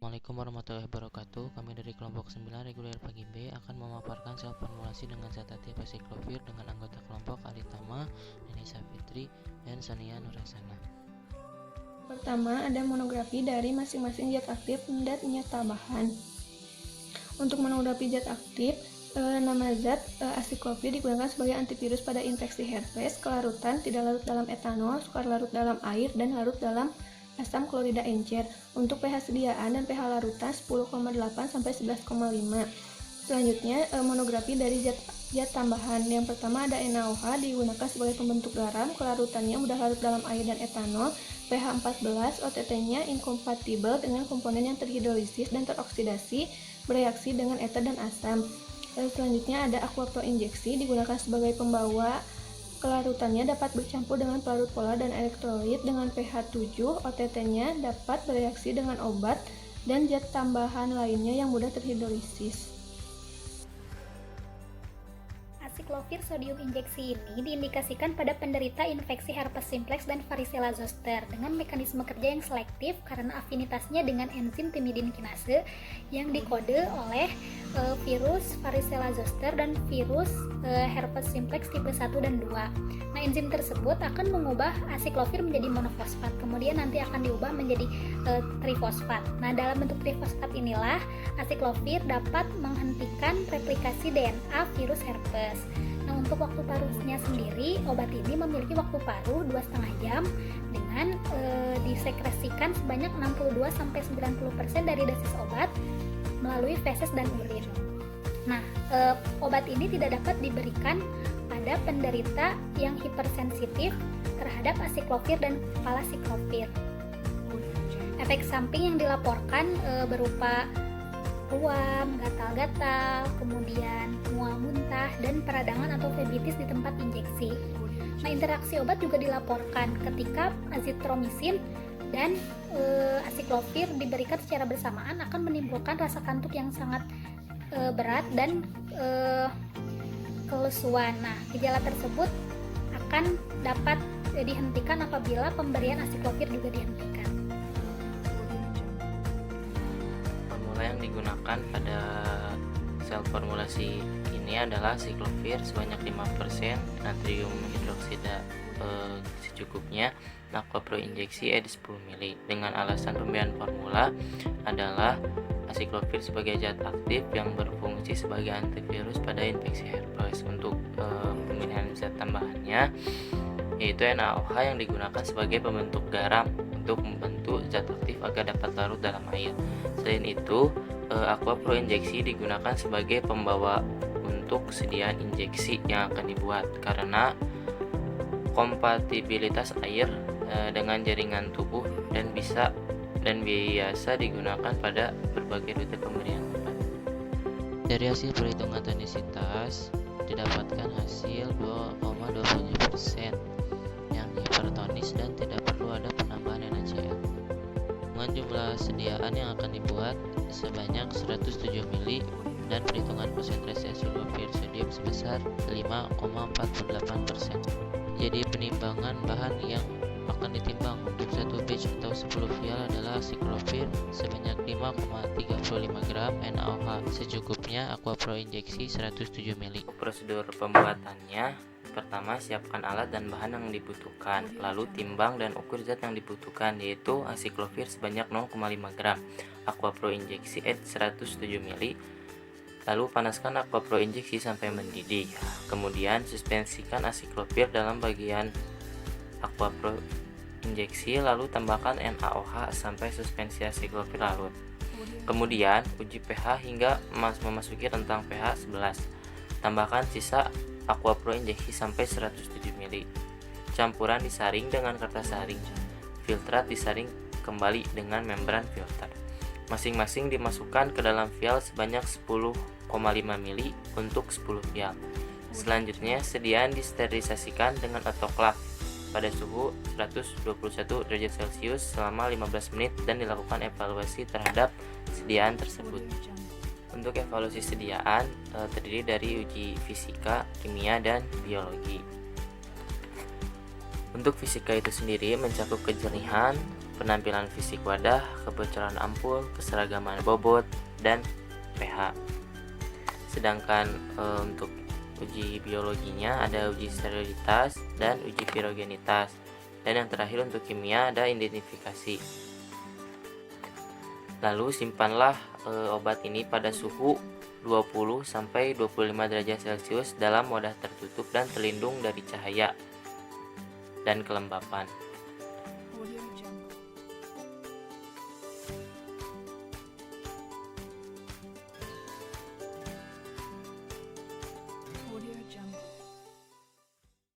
Assalamualaikum warahmatullahi wabarakatuh. Kami dari kelompok 9 reguler pagi B akan memaparkan sel formulasi dengan zat aktif asiklovir dengan anggota kelompok Aritama, Nenisa Fitri, dan Sania Nurasana. Pertama, ada monografi dari masing-masing zat aktif dan zat tambahan. Untuk monografi zat aktif, nama zat asiklovir digunakan sebagai antivirus pada infeksi herpes, kelarutan, tidak larut dalam etanol, sukar larut dalam air, dan larut dalam asam klorida encer. Untuk pH sediaan dan pH larutan 10,8 sampai 11,5. Selanjutnya, monografi dari zat tambahan. Yang pertama ada NaOH, digunakan sebagai pembentuk garam, kelarutannya mudah larut dalam air dan etanol, pH 14, OTT-nya inkompatibel dengan komponen yang terhidrolisis dan teroksidasi, bereaksi dengan eter dan asam. Selanjutnya ada Aquapro injeksi, digunakan sebagai pembawa, kelarutannya dapat bercampur dengan pelarut polar dan elektrolit dengan pH 7, OTT-nya dapat bereaksi dengan obat dan zat tambahan lainnya yang mudah terhidrolisis. Asiklovir sodium injeksi ini diindikasikan pada penderita infeksi herpes simplex dan varicella zoster dengan mekanisme kerja yang selektif karena afinitasnya dengan enzim timidin kinase yang dikode oleh virus varicella zoster dan virus herpes simplex tipe 1 dan 2. Nah, enzim tersebut akan mengubah asiklovir menjadi monofosfat, kemudian nanti akan diubah menjadi trifosfat. Nah, dalam bentuk trifosfat inilah asiklovir dapat menghentikan replikasi DNA virus herpes. Nah, untuk waktu paruhnya sendiri, obat ini memiliki waktu paruh 2,5 jam dengan disekresikan sebanyak 62-90% dari dosis obat melalui feses dan urin. Nah, obat ini tidak dapat diberikan pada penderita yang hipersensitif terhadap asiklovir dan valasiklovir. Efek samping yang dilaporkan berupa ruam, gatal-gatal, kemudian mual muntah, dan peradangan atau flebitis di tempat injeksi. Nah, interaksi obat juga dilaporkan ketika azitromisin dan asiklovir diberikan secara bersamaan akan menimbulkan rasa kantuk yang sangat berat dan kelesuan. Nah, gejala tersebut akan dapat dihentikan apabila pemberian asiklovir juga dihentikan. Formula yang digunakan pada sel formulasi ini adalah asiklovir sebanyak 5%, natrium hidroksida secukupnya, Aquapro injeksi ed 10 ml. Dengan alasan pemilihan formula adalah asiklovir sebagai zat aktif yang berfungsi sebagai antivirus pada infeksi herpes. Untuk pemilihan zat tambahannya yaitu NaOH yang digunakan sebagai pembentuk garam untuk membentuk zat aktif agar dapat larut dalam air. Selain itu, Aquapro injeksi digunakan sebagai pembawa untuk sediaan injeksi yang akan dibuat karena kompatibilitas air dengan jaringan tubuh dan biasa digunakan pada berbagai rute pemberian obat. Dari hasil perhitungan tonisitas didapatkan hasil 2,27% yang hipertonis dan tidak perlu ada penambahan NaCl. Dengan jumlah sediaan yang akan dibuat sebanyak 107 ml dan perhitungan konsentrasi asiklovir sodium sebesar 5,48%. Jadi penimbangan bahan yang akan ditimbang untuk satu batch atau 10 vial adalah asiklovir sebanyak 5,35 gram, NaOH secukupnya, Aquapro injeksi 107 ml. Prosedur pembuatannya: pertama, siapkan alat dan bahan yang dibutuhkan, lalu timbang dan ukur zat yang dibutuhkan, yaitu asiklovir sebanyak 0,5 gram, Aquapro injeksi ed 107 ml. Lalu panaskan Aquapro injeksi sampai mendidih. Kemudian suspensikan asiklovir dalam bagian Aquapro injeksi, lalu tambahkan NaOH sampai suspensi asiklovir larut. Kemudian uji pH hingga memasuki rentang pH 11. Tambahkan sisa Aquapro injeksi sampai 107 ml. Campuran disaring dengan kertas saring. Filtrat disaring kembali dengan membran filter. Masing-masing dimasukkan ke dalam vial sebanyak 10,5 ml untuk 10 vial. Selanjutnya, sediaan disterilisasikan dengan autoclave pada suhu 121 derajat Celcius selama 15 menit dan dilakukan evaluasi terhadap sediaan tersebut. Untuk evaluasi sediaan terdiri dari uji fisika, kimia, dan biologi. Untuk fisika itu sendiri mencakup kejernihan, penampilan fisik wadah, kebocoran ampul, keseragaman bobot, dan pH. Sedangkan untuk uji biologinya ada uji sterilitas dan uji pirogenitas. Dan yang terakhir untuk kimia ada identifikasi. Lalu simpanlah obat ini pada suhu 20 sampai 25 derajat Celcius dalam wadah tertutup dan terlindung dari cahaya dan kelembapan.